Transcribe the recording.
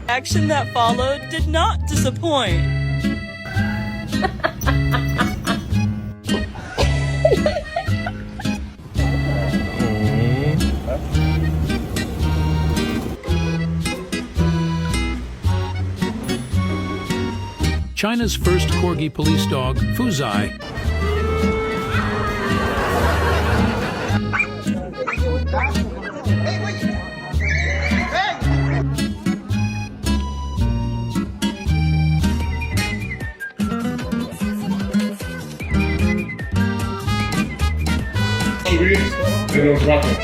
Action that followed did not disappoint. China's first corgi police dog, Fuzai, Pero rápido.